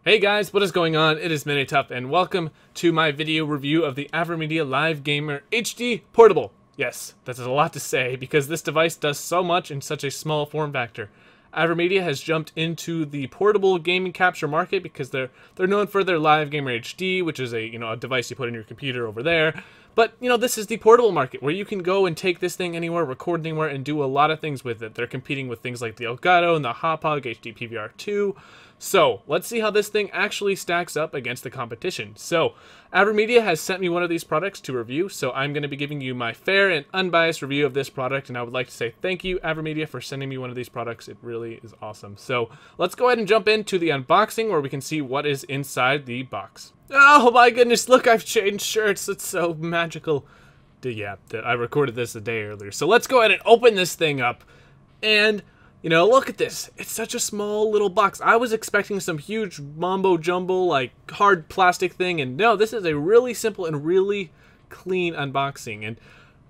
Hey guys, what is going on? It is Minituff, and welcome to my video review of the AVerMedia Live Gamer HD Portable. Yes, that's a lot to say because this device does so much in such a small form factor. AVerMedia has jumped into the portable gaming capture market because they're known for their Live Gamer HD, which is a device you put in your computer over there. But this is the portable market where you can go and take this thing anywhere, record anywhere, and do a lot of things with it. They're competing with things like the Elgato and the Hauppauge HD PVR2. So let's see how this thing actually stacks up against the competition. So AVerMedia has sent me one of these products to review, so I'm going to be giving you my fair and unbiased review of this product, and I would like to say thank you, AVerMedia, for sending me one of these products. It really is awesome. So let's go ahead and jump into the unboxing where we can see what is inside the box. Oh my goodness, look, I've changed shirts. It's so magical. Yeah, I recorded this a day earlier. So let's go ahead and open this thing up. And, look at this. It's such a small little box. I was expecting some huge mambo jumbo, like hard plastic thing. And no, this is a really simple and really clean unboxing. And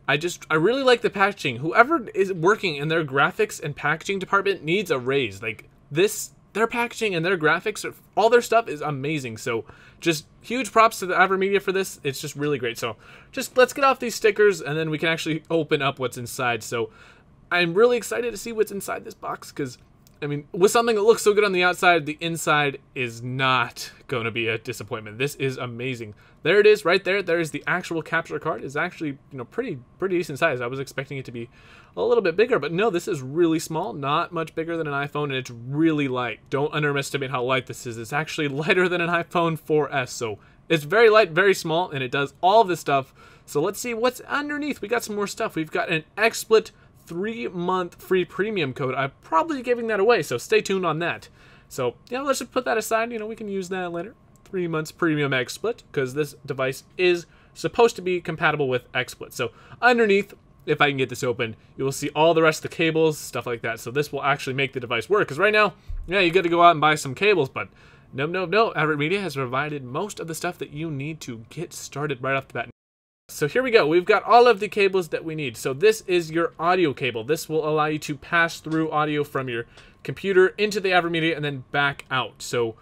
I really like the packaging. Whoever is working in their graphics and packaging department needs a raise. Like this, their packaging and their graphics, all their stuff is amazing. So just huge props to the AVerMedia for this. It's just really great. So just let's get off these stickers and then we can actually open up what's inside. So I'm really excited to see what's inside this box because, with something that looks so good on the outside, the inside is not going to be a disappointment. This is amazing. There it is right there. There is the actual capture card. It's actually, pretty decent size. I was expecting it to be a little bit bigger, but no, this is really small, not much bigger than an iPhone, and it's really light. Don't underestimate how light this is. It's actually lighter than an iPhone 4S, so it's very light, very small, and it does all of this stuff. So let's see what's underneath. We got some more stuff. We've got an XSplit 3-month free premium code. I'm probably giving that away, so stay tuned on that. So, let's just put that aside. We can use that later. 3 months premium XSplit, because this device is supposed to be compatible with XSplit. So, underneath, if I can get this open, you will see all the rest of the cables, stuff like that. So, this will actually make the device work, because right now, you got to go out and buy some cables, but no. AVerMedia has provided most of the stuff that you need to get started right off the bat. So here we go. We've got all of the cables that we need. So this is your audio cable. This will allow you to pass through audio from your computer into the AVerMedia and then back out. So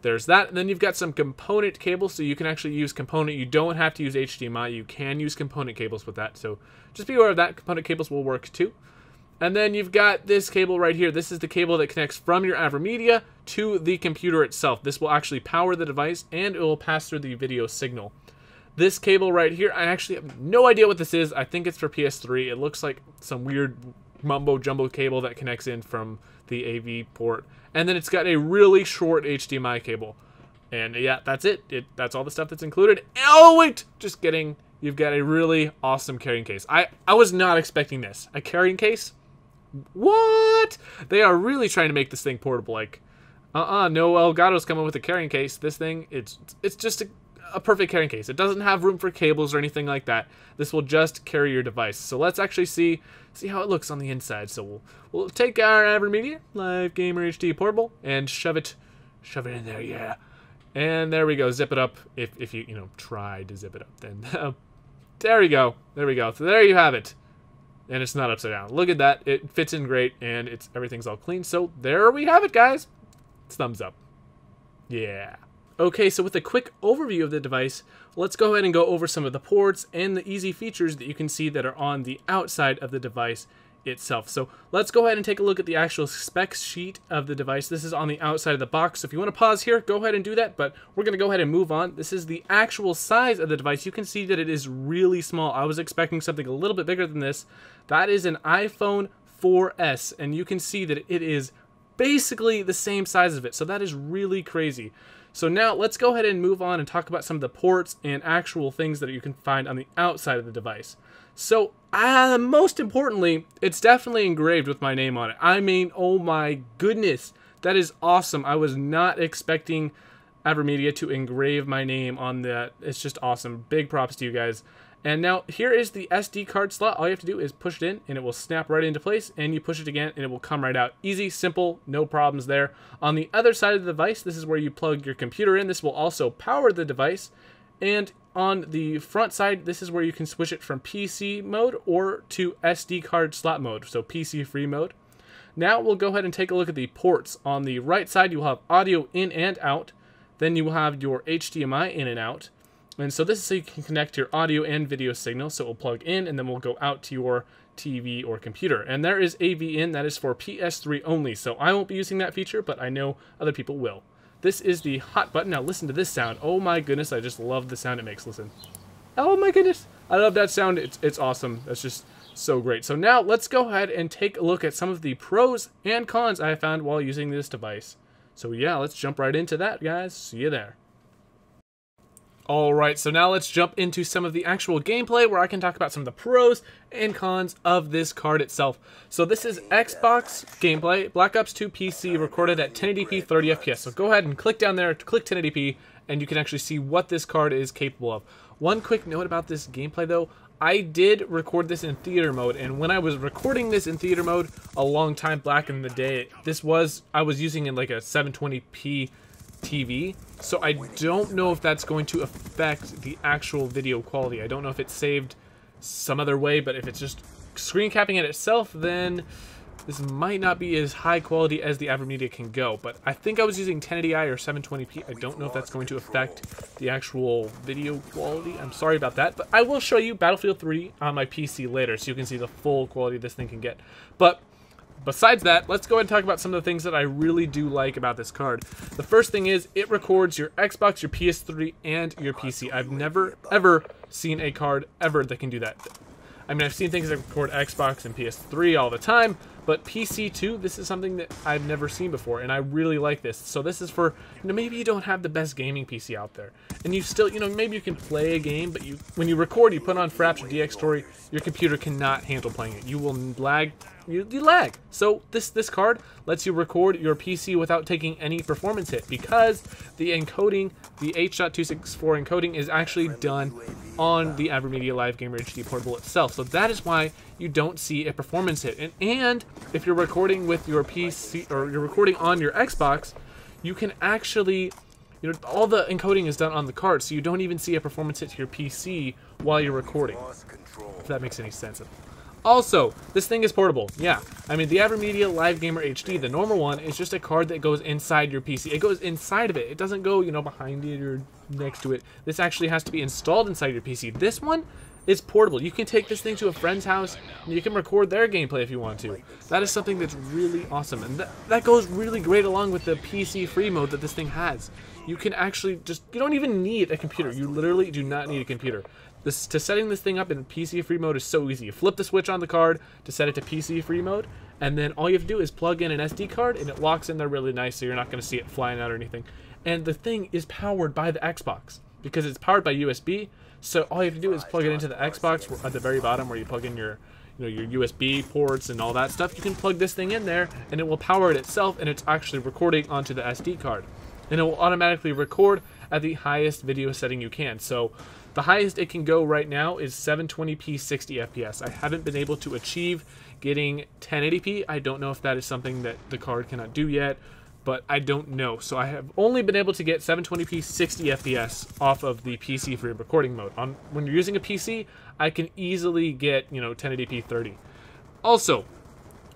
there's that. And then you've got some component cables, so you can actually use component. You don't have to use HDMI. You can use component cables with that. So just be aware of that. Component cables will work too. And then you've got this cable right here. This is the cable that connects from your AVerMedia to the computer itself. This will actually power the device and it will pass through the video signal. This cable right here, I actually have no idea what this is. I think it's for PS3. It looks like some weird mumbo-jumbo cable that connects in from the AV port. And then it's got a really short HDMI cable. And yeah, that's it. That's all the stuff that's included. Oh, wait! Just kidding. You've got a really awesome carrying case. I was not expecting this. A carrying case? What? They are really trying to make this thing portable. Like, no Elgato's coming with a carrying case. This thing, it's just a perfect carrying case. It doesn't have room for cables or anything like that. This will just carry your device. So let's actually see how it looks on the inside. So we'll take our AVerMedia Live Gamer HD Portable and shove it in there, yeah. And there we go. Zip it up. If you try to zip it up, then there we go. So there you have it. And it's not upside down. Look at that. It fits in great, and everything's all clean. So there we have it, guys. It's thumbs up. Yeah. Okay, so with a quick overview of the device, let's go ahead and go over some of the ports and the easy features that you can see that are on the outside of the device itself. So let's go ahead and take a look at the actual specs sheet of the device. This is on the outside of the box. So if you want to pause here, go ahead and do that, but we're going to go ahead and move on. This is the actual size of the device. You can see that it is really small. I was expecting something a little bit bigger than this. That is an iPhone 4S, and you can see that it is basically the same size of it. So that is really crazy. So now let's go ahead and move on and talk about some of the ports and actual things that you can find on the outside of the device. So most importantly, it's definitely engraved with my name on it. Oh my goodness, that is awesome. I was not expecting AVerMedia to engrave my name on that. It's just awesome. Big props to you guys. And now here is the SD card slot. All you have to do is push it in and it will snap right into place, and you push it again and it will come right out. Easy, simple, no problems there. On the other side of the device, this is where you plug your computer in. This will also power the device. And on the front side, this is where you can switch it from PC mode or to SD card slot mode, so PC free mode. Now we'll go ahead and take a look at the ports. On the right side, you will have audio in and out. Then you will have your HDMI in and out. And so this is so you can connect your audio and video signal. So it will plug in and then we'll go out to your TV or computer. And there is AV in, that is for PS3 only. So I won't be using that feature, but I know other people will. This is the hot button. Now listen to this sound. Oh my goodness, I just love the sound it makes. Listen. Oh my goodness. I love that sound. It's awesome. That's just so great. So now let's go ahead and take a look at some of the pros and cons I found while using this device. So yeah, let's jump right into that, guys. See you there. Alright, so now let's jump into some of the actual gameplay where I can talk about some of the pros and cons of this card itself. So this is Xbox gameplay, Black Ops 2 PC recorded at 1080p 30 FPS. So go ahead and click down there, click 1080p, and you can actually see what this card is capable of. One quick note about this gameplay though, I did record this in theater mode, and when I was recording this in theater mode a long time back in the day, I was using in like a 720p TV, so I don't know if that's going to affect the actual video quality. I don't know if it's saved some other way, but if it's just screen capping it itself, then this might not be as high quality as the AVerMedia can go. But I think I was using 1080i or 720p. I don't know if that's going to affect the actual video quality. I'm sorry about that, but I will show you Battlefield 3 on my PC later so you can see the full quality this thing can get. But besides that, let's go ahead and talk about some of the things that I really do like about this card. The first thing is it records your Xbox, your PS3, and your PC. I've never, ever seen a card ever that can do that. I mean, I've seen things that record Xbox and PS3 all the time, but PC too, this is something that I've never seen before, and I really like this. So this is for, maybe you don't have the best gaming PC out there, and you still, maybe you can play a game, but when you record, you put on Fraps or DX Story, your computer cannot handle playing it. You will lag. You lag. So this card lets you record your PC without taking any performance hit, because the encoding, the H.264 encoding is actually done on the AVerMedia Live Gamer HD Portable itself. So that is why you don't see a performance hit. And if you're recording with your PC or you're recording on your Xbox, you can actually, all the encoding is done on the card, so you don't even see a performance hit to your PC while you're recording. If that makes any sense. Also, this thing is portable. Yeah, I mean, the AVerMedia Live Gamer HD, the normal one, is just a card that goes inside your PC. It goes inside of it. It doesn't go, behind it or next to it. This actually has to be installed inside your PC. This one is portable. You can take this thing to a friend's house, and you can record their gameplay if you want to. That is something that's really awesome, and that goes really great along with the PC free mode that this thing has. You can actually you don't even need a computer. You literally do not need a computer. Setting this thing up in PC free mode is so easy. You flip the switch on the card to set it to PC free mode, and then all you have to do is plug in an SD card, and it locks in there really nice, so you're not going to see it flying out or anything. And the thing is powered by the Xbox, because it's powered by USB, so all you have to do is plug it into the Xbox at the very bottom where you plug in your your USB ports and all that stuff. You can plug this thing in there, and it will power it itself, and it's actually recording onto the SD card. And it will automatically record at the highest video setting you can. So the highest it can go right now is 720p 60 FPS. I haven't been able to achieve getting 1080p. I don't know if that is something that the card cannot do yet, but I don't know. So I have only been able to get 720p 60 FPS off of the PC free recording mode. When you're using a PC, I can easily get 1080p 30. Also,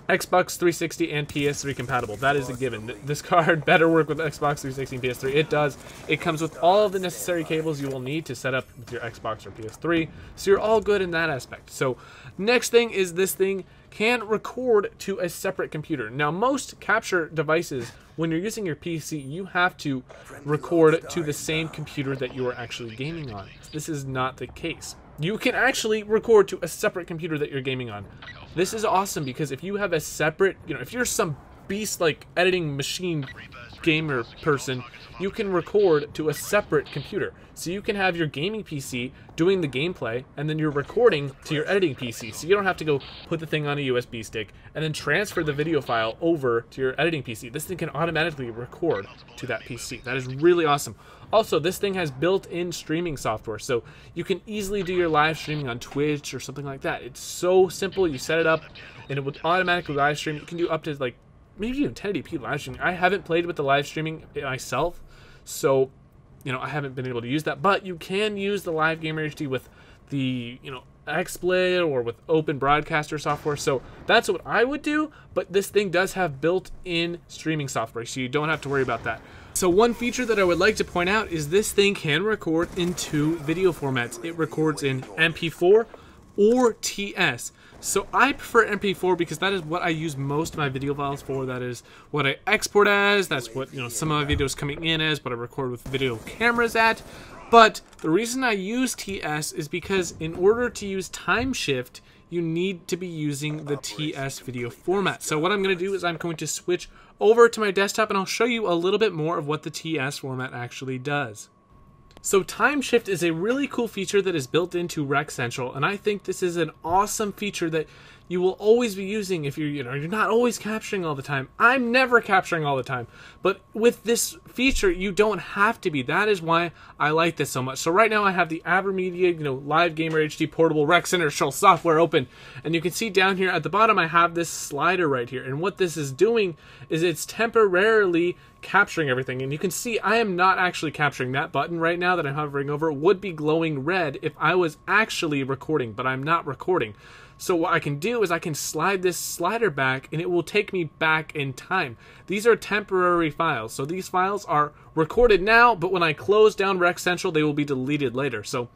Xbox 360 and PS3 compatible. That is a given. This card better work with Xbox 360 and PS3. It does. It comes with all of the necessary cables you will need to set up with your Xbox or PS3. So you're all good in that aspect. So next thing is this thing can record to a separate computer. Now most capture devices, when you're using your PC, you have to record to the same computer that you are actually gaming on. This is not the case. You can actually record to a separate computer that you're gaming on. This is awesome because if you have a separate, if you're some beast like editing machine gamer person, you can record to a separate computer. So you can have your gaming PC doing the gameplay, and then you're recording to your editing PC. So you don't have to go put the thing on a USB stick and then transfer the video file over to your editing PC. This thing can automatically record to that PC. That is really awesome. Also, this thing has built-in streaming software, so you can easily do your live streaming on Twitch or something like that. It's so simple. You set it up, and it will automatically live stream. You can do up to maybe even 1080p live streaming. I haven't played with the live streaming myself, so I haven't been able to use that. But you can use the Live Gamer HD with the XSplit or with Open Broadcaster software. So that's what I would do. But this thing does have built-in streaming software, so you don't have to worry about that. So one feature that I would like to point out is this thing can record in 2 video formats. It records in MP4 or TS. So I prefer MP4 because that is what I use most of my video files for. That is what I export as. That's what, you know, some of my videos coming in as, what I record with video cameras at. But the reason I use TS is because in order to use time shift, you need to be using the TS video format. So what I'm going to do is I'm going to switch over to my desktop and I'll show you a little bit more of what the TS format actually does. So time shift is a really cool feature that is built into Rec Central, and I think this is an awesome feature that you will always be using if you're not always capturing all the time. I'm never capturing all the time, but with this feature you don't have to be. That is why I like this so much. So right now I have the AVerMedia Live Gamer HD Portable Rec Central software open, and you can see down here at the bottom I have this slider right here, and what this is doing is it's temporarily capturing everything. And you can see I am not actually capturing. That button right now that I'm hovering over would be glowing red if I was actually recording, but I'm not recording. So what I can do is I can slide this slider back and it will take me back in time. These are temporary files, so these files are recorded now, but when I close down Rec Central they will be deleted later. So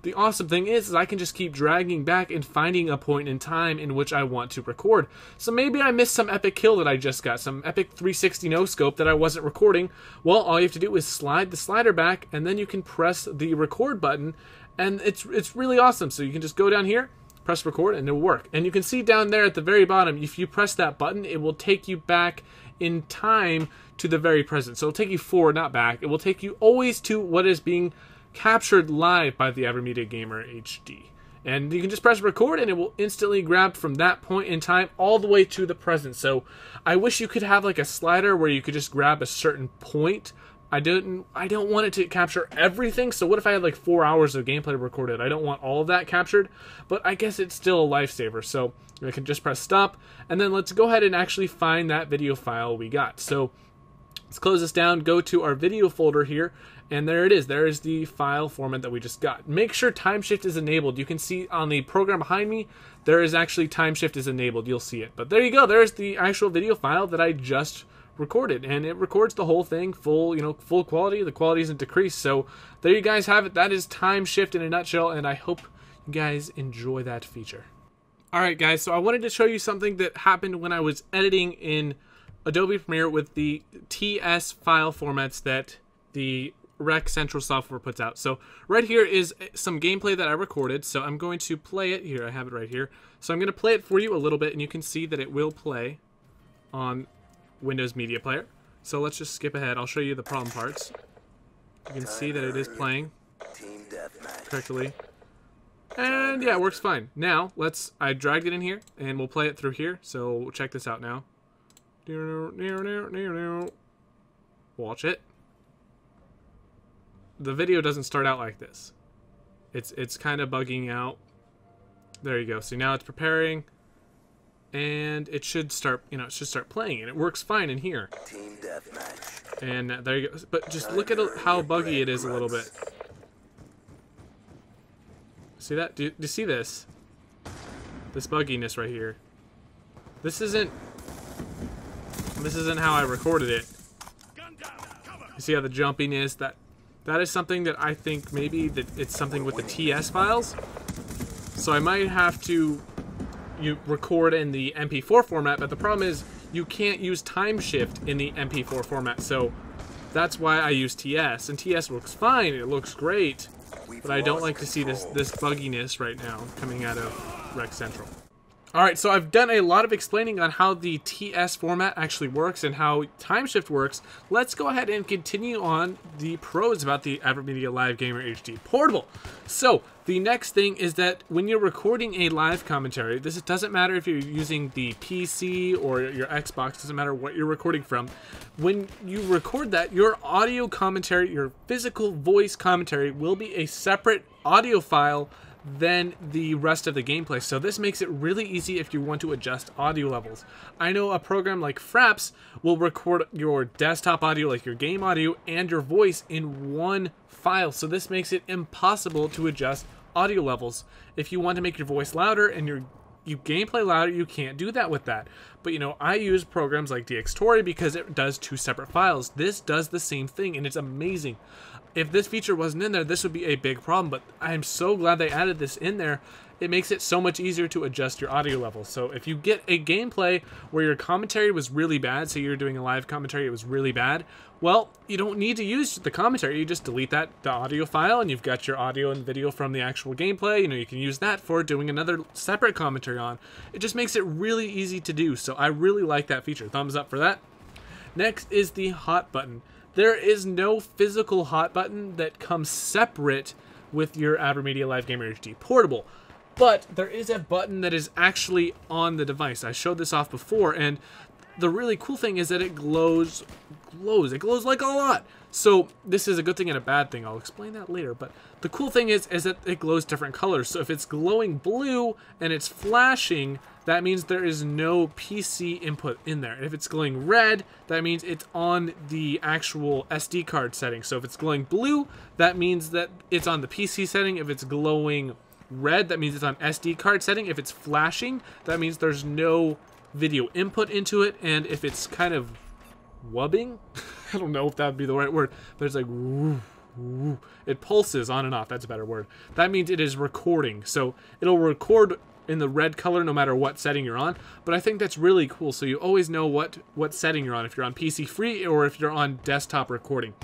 the awesome thing is I can just keep dragging back and finding a point in time in which I want to record. So maybe I missed some epic kill that I just got, some epic 360 no scope that I wasn't recording. Well, all you have to do is slide the slider back and then you can press the record button, and it's really awesome. So you can just go down here, press record, and it'll work. And you can see down there at the very bottom, if you press that button, it will take you back in time to the very present. So it'll take you forward, not back. It will take you always to what is being captured live by the AVerMedia Gamer HD. And you can just press record and it will instantly grab from that point in time all the way to the present. So I wish you could have like a slider where you could just grab a certain point. I don't want it to capture everything. So what if I had like 4 hours of gameplay recorded? I don't want all of that captured, but I guess it's still a lifesaver. So I can just press stop, and then let's go ahead and actually find that video file we got. So let's close this down, go to our video folder here, and there it is. There is the file format that we just got. Make sure time shift is enabled. You can see on the program behind me, there is actually time shift is enabled. You'll see it. But there you go. There's the actual video file that I just recorded, and it records the whole thing full, full quality. The quality isn't decreased. So there you guys have it. That is time shift in a nutshell, and I hope you guys enjoy that feature. Alright guys, so I wanted to show you something that happened when I was editing in Adobe Premiere with the TS file formats that the Rec Central software puts out. So right here is some gameplay that I recorded, so I'm going to play it here. I have it right here. So I'm going to play it for you a little bit, and you can see that it will play on Windows Media Player. So let's just skip ahead. I'll show you the problem parts. You can see that it is playing correctly. And yeah, it works fine. Now, I dragged it in here, and we'll play it through here. So check this out now. Watch it. The video doesn't start out like this. It's kind of bugging out. There you go. See, now it's preparing, and it should start. It should start playing, and it works fine in here. Team deathmatch. And there you go. But just look at how buggy it is a little bit. See that? Do you see this? This bugginess right here. This isn't how I recorded it. You see how the jumping is? That is something that I think maybe that it's something with the TS files. So I might have to record in the MP4 format, but the problem is you can't use time shift in the MP4 format. So that's why I use TS, and TS looks fine. It looks great. But I don't like to see this bugginess right now coming out of Rec Central. Alright, so I've done a lot of explaining on how the TS format actually works and how time shift works. Let's go ahead and continue on the pros about the AVerMedia Live Gamer HD Portable. So, the next thing is that when you're recording a live commentary, this doesn't matter if you're using the PC or your Xbox, doesn't matter what you're recording from. When you record that, your audio commentary, your physical voice commentary will be a separate audio file than the rest of the gameplay. So this makes it really easy if you want to adjust audio levels. I know a program like Fraps will record your desktop audio, like your game audio, and your voice in one file. So this makes it impossible to adjust audio levels. If you want to make your voice louder and your you gameplay louder, you can't do that with that. But you know, I use programs like DxTory because it does 2 separate files. This does the same thing, and it's amazing. If this feature wasn't in there, this would be a big problem, but I'm so glad they added this in there. It makes it so much easier to adjust your audio levels. So if you get a gameplay where your commentary was really bad, so you're doing a live commentary, it was really bad, well, you don't need to use the commentary. You just delete the audio file, and you've got your audio and video from the actual gameplay. You know, you can use that for doing another separate commentary on. It just makes it really easy to do, so I really like that feature. Thumbs up for that. Next is the hot button. There is no physical hot button that comes separate with your AVerMedia Live Gamer HD Portable. But there is a button that is actually on the device. I showed this off before, and the really cool thing is that it glows. It glows like a lot. So this is a good thing and a bad thing. I'll explain that later. But the cool thing is that it glows different colors. So if it's glowing blue and it's flashing, that means there is no PC input in there. If it's glowing red, that means it's on the actual SD card setting. So if it's glowing blue, that means that it's on the PC setting. If it's glowing red, that means it's on SD card setting. If it's flashing, that means there's no video input into it. And if it's kind of wubbing, I don't know if that would be the right word, but it's like woo, woo. It pulses on and off. That's a better word. That means it is recording. So it'll record in the red color no matter what setting you're on. But I think that's really cool. So you always know what setting you're on, if you're on PC free or if you're on desktop recording.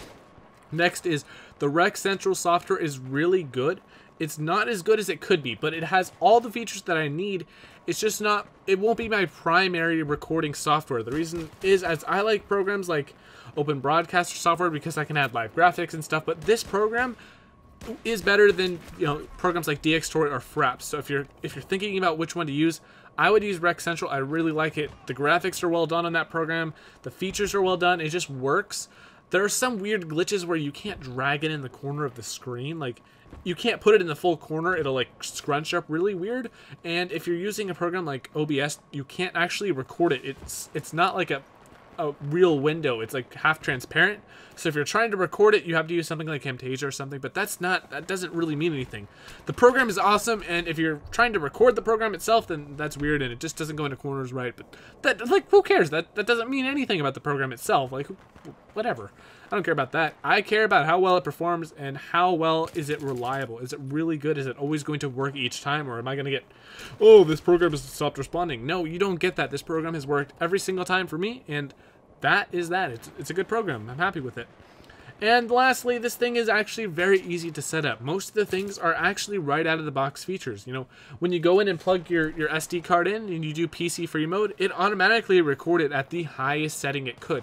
Next is the Rec Central software is really good. It's not as good as it could be, but it has all the features that I need. It's just not, it won't be my primary recording software. The reason is as I like programs like Open Broadcaster software because I can add live graphics and stuff, but this program is better than, you know, programs like DxTory or Fraps. So if you're thinking about which one to use, I would use Rec Central. I really like it. The graphics are well done on that program. The features are well done. It just works. There are some weird glitches where you can't drag it in the corner of the screen. Like, you can't put it in the full corner. It'll like scrunch up really weird. And if you're using a program like OBS, you can't actually record it. It's not like a real window. It's like half transparent. So if you're trying to record it, you have to use something like Camtasia or something, but that doesn't really mean anything. The program is awesome, and if you're trying to record the program itself, then that's weird and it just doesn't go into corners right. But that, like, who cares? That doesn't mean anything about the program itself. Like, whatever. I don't care about that. I care about how well it performs and how well is it reliable. Is it really good? Is it always going to work each time, or am I going to get, oh, this program has stopped responding? No, you don't get that. This program has worked every single time for me, and that is that. It's a good program. I'm happy with it. And lastly, this thing is actually very easy to set up. Most of the things are actually right out of the box features. You know, when you go in and plug your SD card in and you do PC free mode, it automatically recorded at the highest setting it could.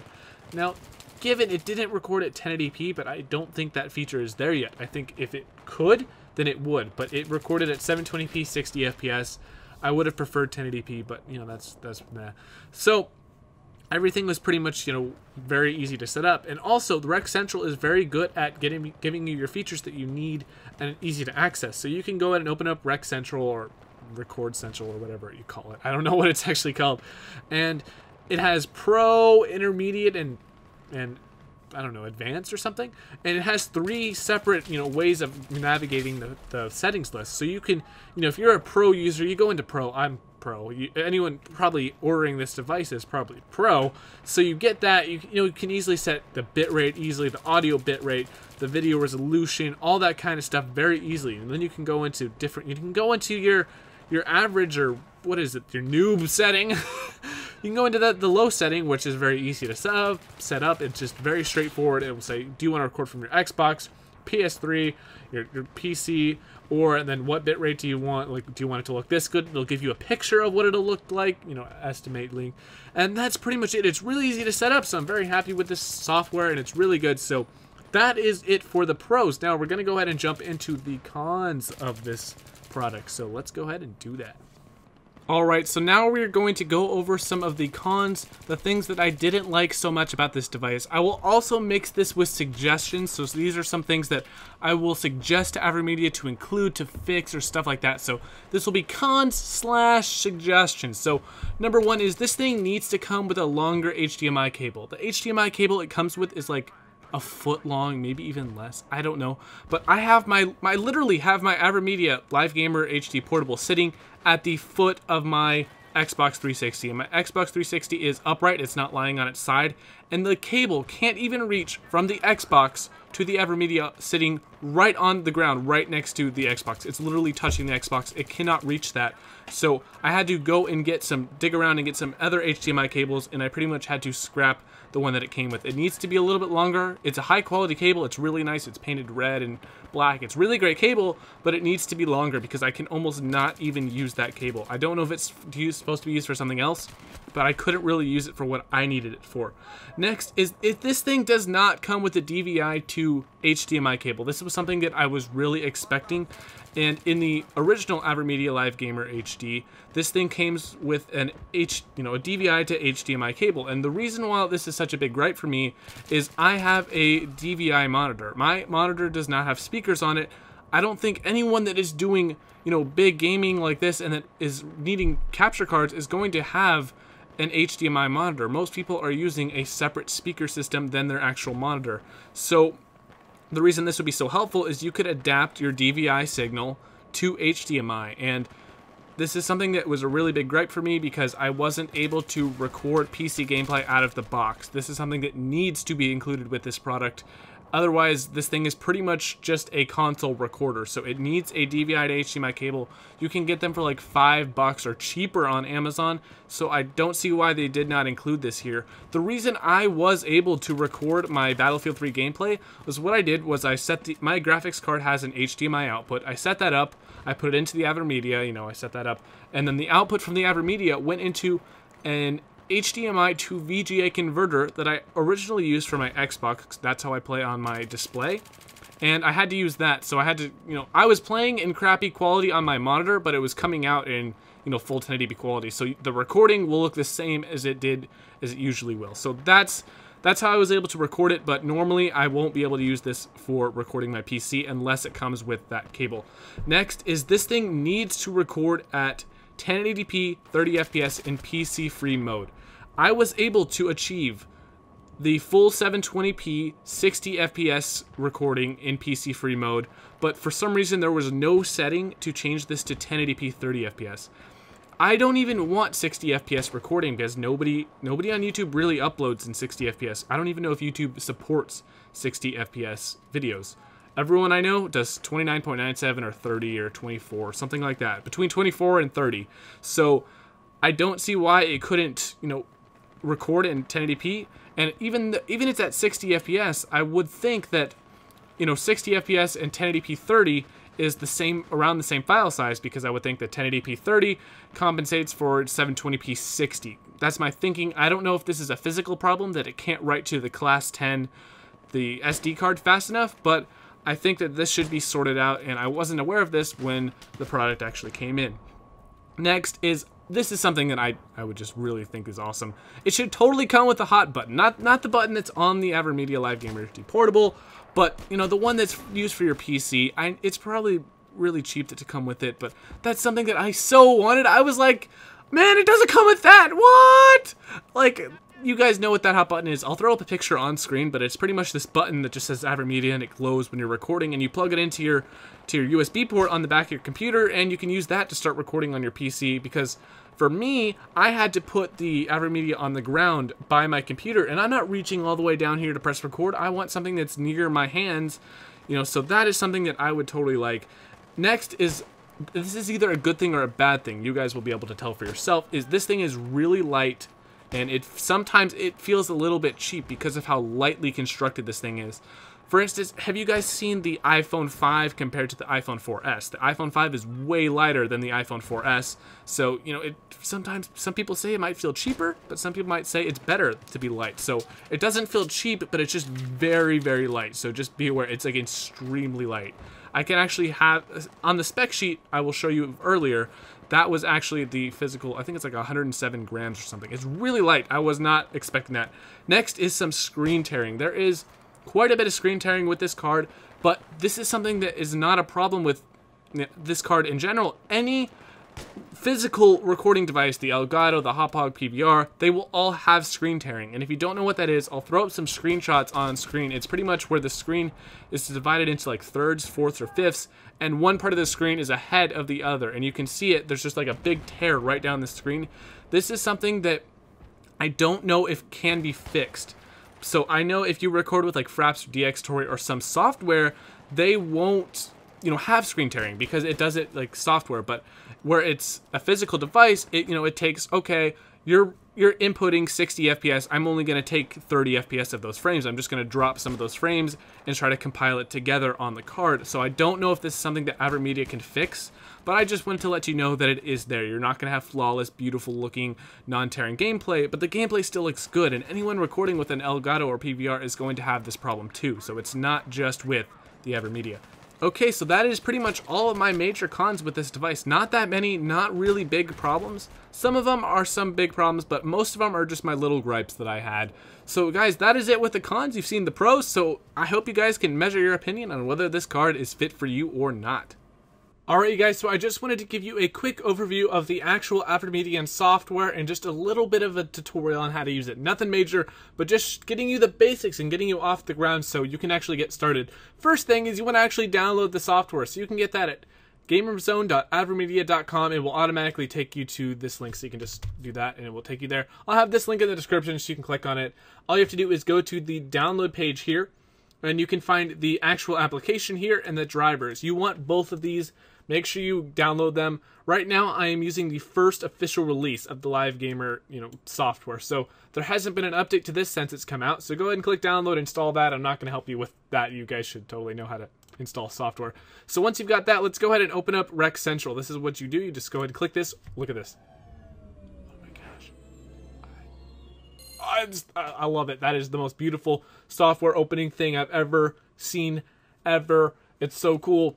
Now, given it didn't record at 1080p, but I don't think that feature is there yet. I think if it could, then it would. But it recorded at 720p, 60 FPS. I would have preferred 1080p, but you know, that's meh. So everything was pretty much, you know, very easy to set up. And also, the Rec Central is very good at giving you your features that you need and easy to access. So you can go ahead and open up Rec Central or Record Central or whatever you call it. I don't know what it's actually called. And it has Pro, Intermediate, and I don't know, Advanced or something. And it has 3 separate, you know, ways of navigating the settings list. So you can, you know, if you're a Pro user, you go into Pro. I'm Pro. Anyone probably ordering this device is probably Pro. So you get that. You can easily set the bitrate easily, the audio bitrate, the video resolution, all that kind of stuff very easily. And then you can go into different. You can go into your average, or what is it? Your noob setting. You can go into the low setting, which is very easy to set up. It's just very straightforward. It will say, do you want to record from your Xbox, PS3, your PC, or then what bitrate do you want? Like, do you want it to look this good? It'll give you a picture of what it'll look like, you know, estimate link. And that's pretty much it. It's really easy to set up, so I'm very happy with this software, and it's really good. So that is it for the pros. Now we're going to go ahead and jump into the cons of this product. So let's go ahead and do that. Alright, so now we're going to go over some of the cons, the things that I didn't like so much about this device. I will also mix this with suggestions, so these are some things that I will suggest to AVerMedia to include, to fix, or stuff like that. So this will be cons / suggestions. So number 1 is this thing needs to come with a longer HDMI cable. The HDMI cable it comes with is like a foot long, maybe even less. I don't know. But I have I literally have my AVerMedia Live Gamer HD Portable sitting at the foot of my Xbox 360, and my Xbox 360 is upright, it's not lying on its side, and the cable can't even reach from the Xbox to the AVerMedia sitting right on the ground, right next to the Xbox. It's literally touching the Xbox. It cannot reach that. So I had to go and dig around and get some other HDMI cables, and I pretty much had to scrap the one that it came with. It needs to be a little bit longer. It's a high quality cable. It's really nice. It's painted red and black. It's really great cable, but it needs to be longer because I can almost not even use that cable. I don't know if it's supposed to be used for something else, but I couldn't really use it for what I needed it for. Next is, if this thing does not come with a DVI to HDMI cable. This was something that I was really expecting, and in the original AVerMedia Live Gamer HD, this thing came with a DVI to HDMI cable. And the reason why this is such a big gripe for me is I have a DVI monitor. My monitor does not have speakers on it. I don't think anyone that is doing, big gaming like this and that is needing capture cards is going to have an HDMI monitor. Most people are using a separate speaker system than their actual monitor. So the reason this would be so helpful is you could adapt your DVI signal to HDMI, and this is something that was a really big gripe for me because I wasn't able to record PC gameplay out of the box. This is something that needs to be included with this product. Otherwise, this thing is pretty much just a console recorder, so it needs a DVI to HDMI cable. You can get them for like $5 or cheaper on Amazon, so I don't see why they did not include this here. The reason I was able to record my Battlefield 3 gameplay was what I did was I set my graphics card has an HDMI output. I set that up, I put it into the AVerMedia, I set that up, and then the output from the AVerMedia went into an HDMI to VGA converter that I originally used for my Xbox. That's how I play on my display, and I had to use that. So I had to, I was playing in crappy quality on my monitor, but it was coming out in, full 1080p quality. So the recording will look the same as it usually will. So that's how I was able to record it, but normally I won't be able to use this for recording my PC unless it comes with that cable. Next is this thing needs to record at 1080p 30 FPS in PC free mode. I was able to achieve the full 720p 60 FPS recording in PC free mode, but for some reason there was no setting to change this to 1080p 30 FPS. I don't even want 60 FPS recording because nobody on YouTube really uploads in 60 FPS. I don't even know if YouTube supports 60 FPS videos. Everyone I know does 29.97 or 30 or 24, something like that, between 24 and 30. So I don't see why it couldn't, record in 1080p. And even it's at 60 FPS, I would think that, 60 FPS and 1080p 30 is around the same file size, because I would think that 1080p 30 compensates for 720p 60. That's my thinking. I don't know if this is a physical problem that it can't write to the class 10, the SD card fast enough, but I think that this should be sorted out, and I wasn't aware of this when the product actually came in. Next is, this is something that I would just really think is awesome. It should totally come with the hot button, not the button that's on the AVerMedia Live Gamer HD Portable, but the one that's used for your PC. It's probably really cheap to come with it, but that's something that I so wanted. I was like, man, it doesn't come with that. What? Like, you guys know what that hot button is. I'll throw up a picture on screen, but it's pretty much this button that just says AVerMedia, and it glows when you're recording, and you plug it into your USB port on the back of your computer, and you can use that to start recording on your PC. Because for me, I had to put the AVerMedia on the ground by my computer, and I'm not reaching all the way down here to press record. I want something that's near my hands, so that is something that I would totally like. Next is, this is either a good thing or a bad thing. You guys will be able to tell for yourself. Is this thing is really light, and sometimes it feels a little bit cheap because of how lightly constructed this thing is. For instance, have you guys seen the iPhone 5 compared to the iPhone 4S? The iPhone 5 is way lighter than the iPhone 4S, so sometimes some people say it might feel cheaper, but some people might say it's better to be light. So it doesn't feel cheap, but it's just very, very light. So just be aware, it's like extremely light. I can actually have, on the spec sheet I will show you earlier, that was actually the physical, I think it's like 107 grams or something. It's really light. I was not expecting that. Next is some screen tearing. There is quite a bit of screen tearing with this card, but this is something that is not a problem with this card in general. Any physical recording device, the Elgato, the Hauppauge PVR, they will all have screen tearing. And if you don't know what that is, I'll throw up some screenshots on screen. It's pretty much where the screen is divided into like thirds, fourths, or fifths, and one part of the screen is ahead of the other. And you can see it, there's just like a big tear right down the screen. This is something that I don't know if can be fixed. So I know if you record with like Fraps or DxTory or some software, they won't, you know, have screen tearing because it does it like software. But where it's a physical device, it, you know, it takes, okay, you're inputting 60 FPS. I'm only going to take 30 FPS of those frames. I'm just going to drop some of those frames and try to compile it together on the card. So I don't know if this is something that AVerMedia can fix, but I just wanted to let you know that it is there. You're not going to have flawless, beautiful looking, non-tearing gameplay, but the gameplay still looks good, and anyone recording with an Elgato or PVR is going to have this problem too. So it's not just with the AVerMedia. Okay, so that is pretty much all of my major cons with this device. Not that many, not really big problems. Some of them are some big problems, but most of them are just my little gripes that I had. So guys, that is it with the cons. You've seen the pros, so I hope you guys can measure your opinion on whether this card is fit for you or not. Alright you guys, so I just wanted to give you a quick overview of the actual AVerMedia software and just a little bit of a tutorial on how to use it. Nothing major, but just getting you the basics and getting you off the ground so you can actually get started. First thing is you want to actually download the software, so you can get that at gamerzone.avermedia.com. It will automatically take you to this link, so you can just do that and it will take you there. I'll have this link in the description so you can click on it. All you have to do is go to the download page here, and you can find the actual application here and the drivers. You want both of these. Make sure you download them. Right now, I am using the first official release of the Live Gamer, software. So there hasn't been an update to this since it's come out. So go ahead and click download, install that. I'm not going to help you with that. You guys should totally know how to install software. So once you've got that, let's go ahead and open up Rec Central. This is what you do. You just go ahead and click this. Look at this. Oh my gosh. I love it. That is the most beautiful software opening thing I've ever seen, ever. It's so cool.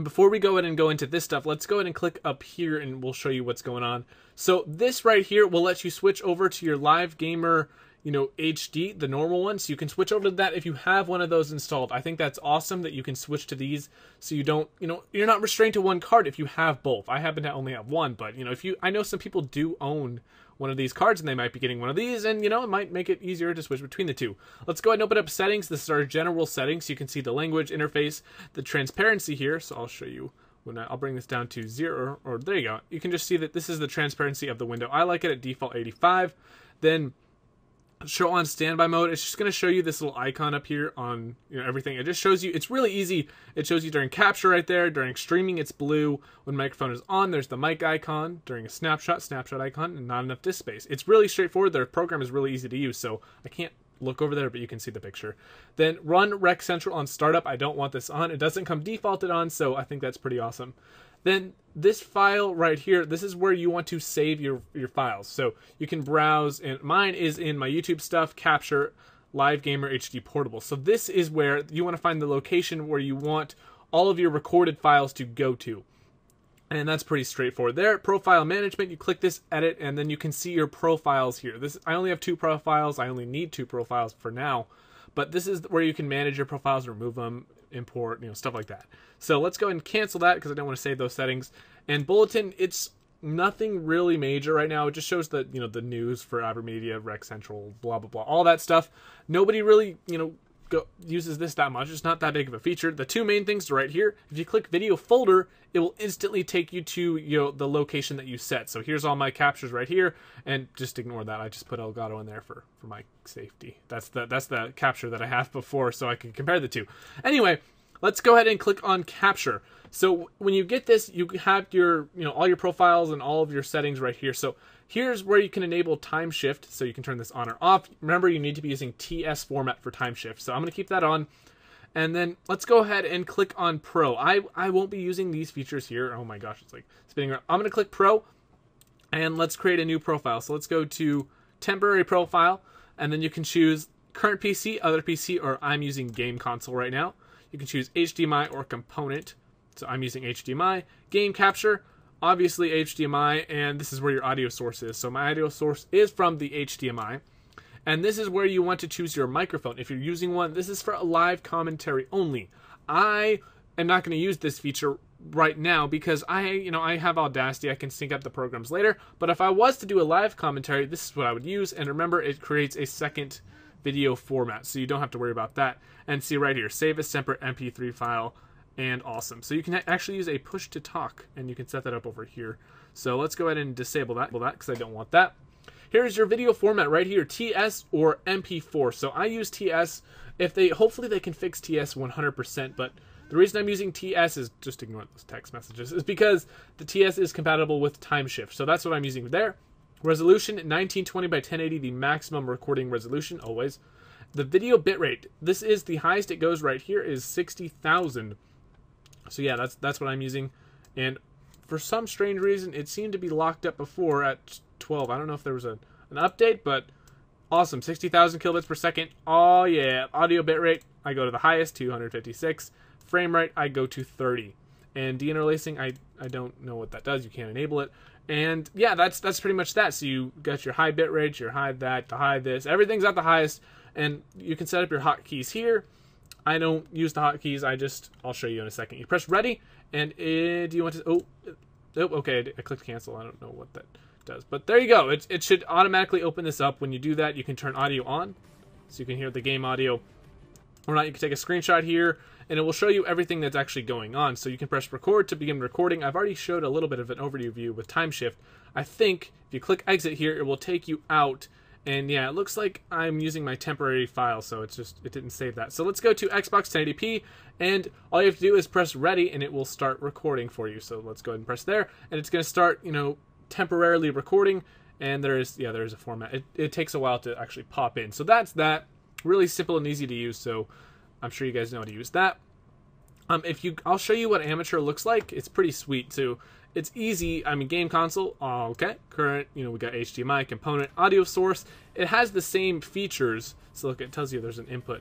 Before we go ahead and go into this stuff, let's go ahead and click up here and we'll show you what's going on. So this right here will let you switch over to your Live Gamer, HD, the normal one. So you can switch over to that if you have one of those installed. I think that's awesome that you can switch to these so you don't, you're not restrained to one card if you have both. I happen to only have one, but I know some people do own one of these cards and they might be getting one of these, and it might make it easier to switch between the two. Let's go ahead and open up settings. This is our general settings. You can see the language interface, the transparency here. So I'll show you when I'll bring this down to 0, or there you go. You can just see that this is the transparency of the window. I like it at default 85. Then show on standby mode. It's just going to show you this little icon up here on everything. It just shows you, it's really easy. It shows you during capture right there. During streaming, it's blue. When microphone is on, there's the mic icon. During a snapshot icon, and not enough disk space. It's really straightforward. Their program is really easy to use, so I can't look over there, but you can see the picture. Then run Rec Central on startup. I don't want this on. It doesn't come defaulted on, so I think that's pretty awesome. Then this file right here, this is where you want to save your files. So you can browse, and mine is in my YouTube stuff, capture, Live Gamer HD Portable. So this is where you want to find the location where you want all of your recorded files to go to. And that's pretty straightforward. There, profile management, you click this, edit, and then you can see your profiles here. I only have 2 profiles. I only need 2 profiles for now. But this is where you can manage your profiles, remove them, import, stuff like that. So let's go ahead and cancel that because I don't want to save those settings. And bulletin, it's nothing really major right now. It just shows the the news for AVerMedia, Rec Central, blah blah blah, all that stuff. Nobody really uses this that much. It's not that big of a feature. The 2 main things are right here. If you click video folder, it will instantly take you to the location that you set. So here's all my captures right here, and just ignore that. I just put Elgato in there for my safety. That's the capture that I have before, so I can compare the 2. Anyway, let's go ahead and click on capture. So when you get this, you have your all your profiles and all of your settings right here. So here's where you can enable time shift, so you can turn this on or off. Remember, you need to be using TS format for time shift. So I'm going to keep that on. And then let's go ahead and click on Pro. I won't be using these features here. Oh my gosh, it's like spinning around. I'm going to click Pro, and let's create a new profile. So let's go to temporary profile, and then you can choose current PC, other PC, or I'm using game console right now. You can choose HDMI or component. So I'm using HDMI. Game capture, obviously HDMI, and this is where your audio source is. So my audio source is from the HDMI. And this is where you want to choose your microphone. If you're using one, this is for a live commentary only. I am not going to use this feature right now because I have Audacity. I can sync up the programs later. But if I was to do a live commentary, this is what I would use. And remember, it creates a second video format, so you don't have to worry about that. And see right here, save as separate MP3 file, and awesome. So you can actually use a push to talk, and you can set that up over here. So let's go ahead and disable that because I don't want that. Here's your video format right here, TS or MP4. So I use TS. Hopefully they can fix TS 100%, but the reason I'm using TS is, just ignore those text messages, is because the TS is compatible with time shift. So that's what I'm using there. Resolution 1920 by 1080, the maximum recording resolution always. The video bitrate, this is the highest it goes right here, is 60,000. So yeah, that's what I'm using. And for some strange reason, it seemed to be locked up before at 12. I don't know if there was an update, but awesome. 60,000 kilobits per second. Oh yeah. Audio bitrate, I go to the highest, 256. Frame rate, I go to 30. And deinterlacing, I don't know what that does. You can't enable it. And yeah, that's pretty much that. So you got your high bitrate, your high that, the high this. Everything's at the highest. And you can set up your hotkeys here. I don't use the hotkeys. I'll show you in a second. You press ready, and do you want to? Oh, okay. I clicked cancel. I don't know what that does, but there you go. It should automatically open this up. When you do that, you can turn audio on, so you can hear the game audio or not. You can take a screenshot here, and it will show you everything that's actually going on. So you can press record to begin recording. I've already showed a little bit of an overview view with time shift. I think if you click exit here, it will take you out. And yeah, it looks like I'm using my temporary file, so it didn't save that. So let's go to Xbox 1080p, and all you have to do is press ready, and it will start recording for you. So let's go ahead and press there, and it's going to start, temporarily recording. And there is a format. It takes a while to actually pop in. So that's that. Really simple and easy to use. So I'm sure you guys know how to use that. I'll show you what amateur looks like. It's pretty sweet too. It's easy. Game console. Okay. Current. We got HDMI component, audio source. It has the same features. So look, it tells you there's an input,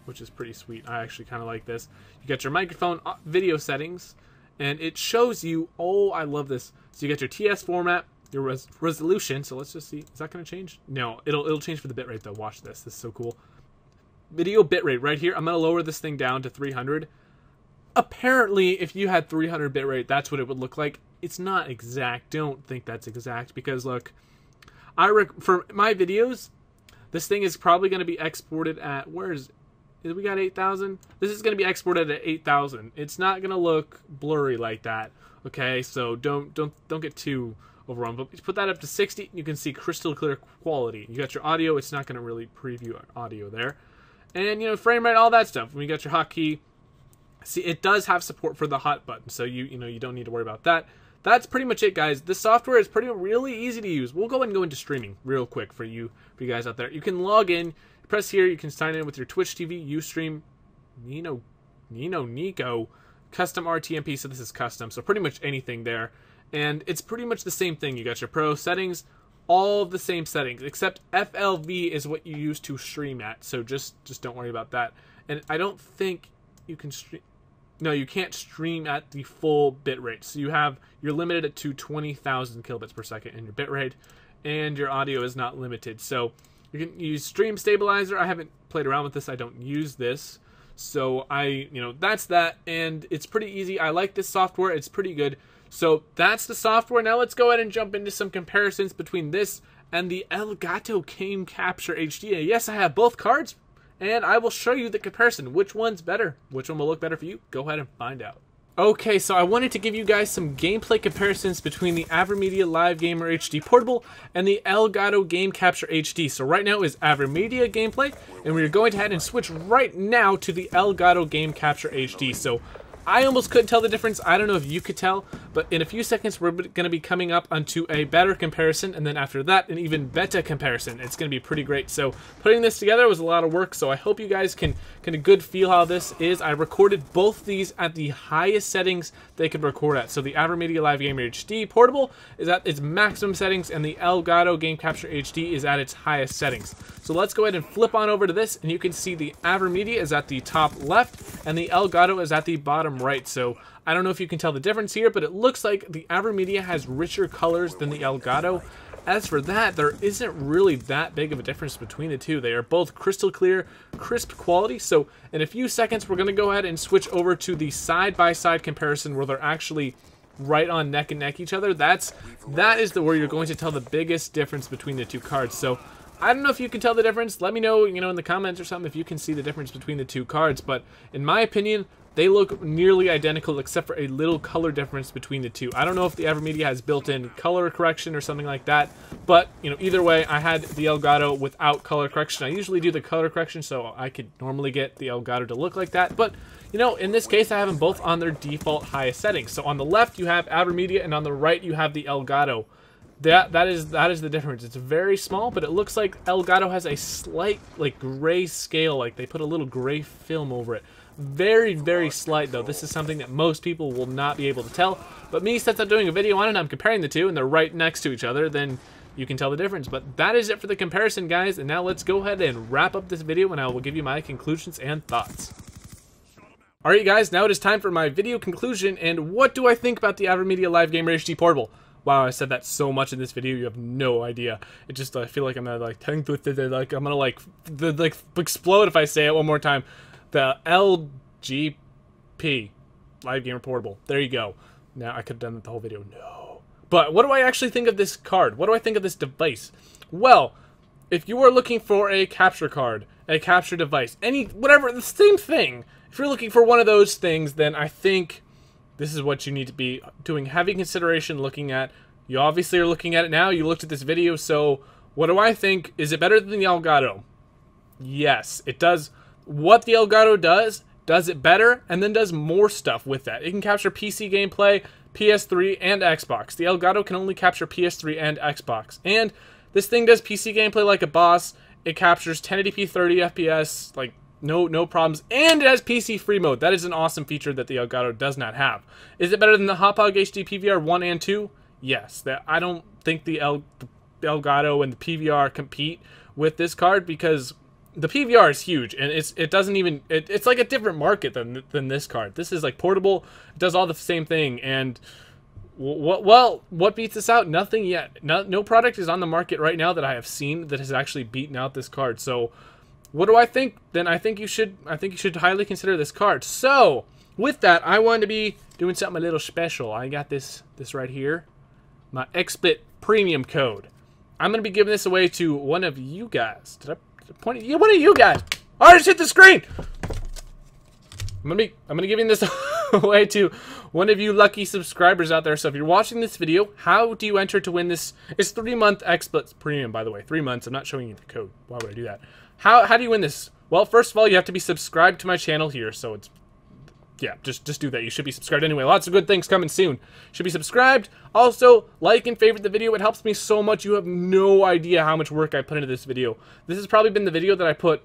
which is pretty sweet. I actually kind of like this. You got your microphone, video settings, and it shows you. Oh, I love this. So you got your TS format, your resolution. So let's just see. Is that going to change? No, it'll change for the bitrate though. Watch this. This is so cool. Video bitrate right here. I'm going to lower this thing down to 300. Apparently, if you had 300 bitrate, that's what it would look like. It's not exact. Don't think that's exact because look, for my videos, this thing is probably going to be exported at we got 8,000. This is going to be exported at 8,000. It's not going to look blurry like that. Okay, so don't get too overwhelmed. But put that up to 60, you can see crystal clear quality. You got your audio. It's not going to really preview audio there, and frame rate, all that stuff. When you got your hotkey. See, it does have support for the hot button, so you don't need to worry about that. That's pretty much it, guys. This software is really easy to use. We'll go ahead and go into streaming real quick for you guys out there. You can log in, press here, you can sign in with your Twitch TV, Ustream, Nico, custom RTMP, so this is custom, so pretty much anything there. And it's pretty much the same thing. You got your pro settings, all the same settings, except FLV is what you use to stream at, so just don't worry about that. And I don't think you can stream. No, you can't stream at the full bitrate. So you're limited to 20,000 kilobits per second in your bitrate, and your audio is not limited. So you can use Stream Stabilizer. I haven't played around with this. I don't use this. So that's that, and it's pretty easy. I like this software. It's pretty good. So that's the software. Now let's go ahead and jump into some comparisons between this and the Elgato Game Capture HD. And yes, I have both cards. And I will show you the comparison. Which one's better? Which one will look better for you? Go ahead and find out. Okay, so I wanted to give you guys some gameplay comparisons between the AVerMedia Live Gamer HD Portable and the Elgato Game Capture HD. So right now is AVerMedia gameplay, and we're going to head and switch right now to the Elgato Game Capture HD. So I almost couldn't tell the difference. I don't know if you could tell, but in a few seconds we're going to be coming up onto a better comparison, and then after that an even better comparison. It's going to be pretty great. So putting this together was a lot of work, so I hope you guys can get a good feel how this is. I recorded both these at the highest settings they could record at. So the AVerMedia Live Gamer HD Portable is at its maximum settings, and the Elgato Game Capture HD is at its highest settings. So let's go ahead and flip on over to this, and you can see the AVerMedia is at the top left, and the Elgato is at the bottom right. So I don't know if you can tell the difference here, but it looks like the AVerMedia has richer colors than the Elgato. as for that, there isn't really that big of a difference between the two. They are both crystal clear, crisp quality. So in a few seconds, we're going to go ahead and switch over to the side-by-side comparison where they're actually right on neck and neck each other. That is where you're going to tell the biggest difference between the two cards. So I don't know if you can tell the difference. Let me know, in the comments or something if you can see the difference between the two cards. But in my opinion, they look nearly identical except for a little color difference between the two. I don't know if the AVerMedia has built-in color correction or something like that, but either way, I had the Elgato without color correction. I usually do the color correction so I could normally get the Elgato to look like that, but in this case, I have them both on their default highest settings. So on the left, you have AVerMedia, and on the right, you have the Elgato. That is the difference. It's very small, but it looks like Elgato has a slight gray scale, like they put a little gray film over it. Very, very slight though. This is something that most people will not be able to tell. But me, since I'm doing a video on it and I'm comparing the two and they're right next to each other, then you can tell the difference. But that is it for the comparison, guys. And now let's go ahead and wrap up this video and I will give you my conclusions and thoughts. Alright guys, now it is time for my video conclusion, and what do I think about the AVerMedia Live Gamer HD Portable? Wow, I said that so much in this video, you have no idea. It just, I feel like I'm gonna tongue twisted, I'm gonna explode if I say it one more time. The LGP Live Gamer Portable. There you go. Now I could have done that the whole video. No. But what do I actually think of this card? What do I think of this device? Well, if you are looking for a capture card, a capture device, whatever, the same thing. If you're looking for one of those things, then I think this is what you need to be doing heavy consideration looking at. You obviously are looking at it now. You looked at this video, so what do I think? Is it better than the Elgato? Yes, it does. What the Elgato does it better, and then does more stuff with that. It can capture PC gameplay, PS3, and Xbox. The Elgato can only capture PS3 and Xbox. And this thing does PC gameplay like a boss. It captures 1080p 30 FPS, no problems, and it has PC free mode. That is an awesome feature that the Elgato does not have. Is it better than the Hauppauge HD PVR 1 and 2? Yes. I don't think the Elgato and the PVR compete with this card because the PVR is huge, and it's like a different market than this card. This is portable, it does all the same thing, and what beats this out? Nothing yet. No product is on the market right now that I have seen that has actually beaten out this card. So what do I think? Then I think you should highly consider this card. So with that, I wanted to be doing something a little special. I got this right here, my XSplit premium code. I'm gonna be giving this away to one of you guys. Did I point at you? One of you guys. I just hit the screen. I'm gonna giving this away to one of you lucky subscribers out there. So if you're watching this video, how do you enter to win this? It's 3-month XSplit premium, by the way. 3 months. I'm not showing you the code. Why would I do that? How do you win this? Well, first of all, you have to be subscribed to my channel here. So it's, yeah, just do that. You should be subscribed anyway. Lots of good things coming soon. Should be subscribed. Also, like and favorite the video. It helps me so much. You have no idea how much work I put into this video. This has probably been the video that I put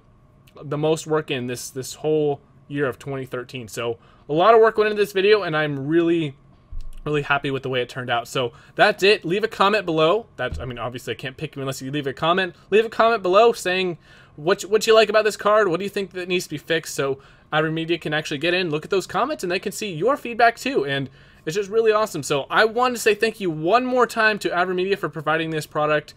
the most work in this whole year of 2013. So a lot of work went into this video, and I'm really happy with the way it turned out. So that's it. Leave a comment below. Obviously I can't pick you unless you leave a comment. Leave a comment below saying what you like about this card. What do you think that needs to be fixed, so AVerMedia can actually get in, look at those comments, and they can see your feedback too. And it's just really awesome. So I wanted to say thank you one more time to AVerMedia for providing this product.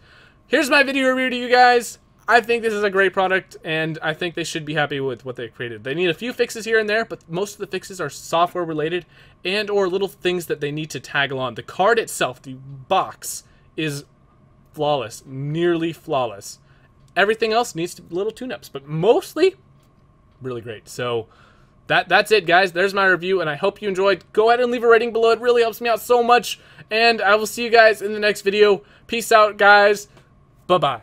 Here's my video review to you guys. I think this is a great product, and I think they should be happy with what they created. They need a few fixes here and there, but most of the fixes are software related and or little things that they need to tag along. The card itself, the box, is flawless, nearly flawless. Everything else needs little tune-ups, but mostly really great. So that's it, guys. There's my review, and I hope you enjoyed. Go ahead and leave a rating below. It really helps me out so much, and I will see you guys in the next video. Peace out, guys. Bye-bye.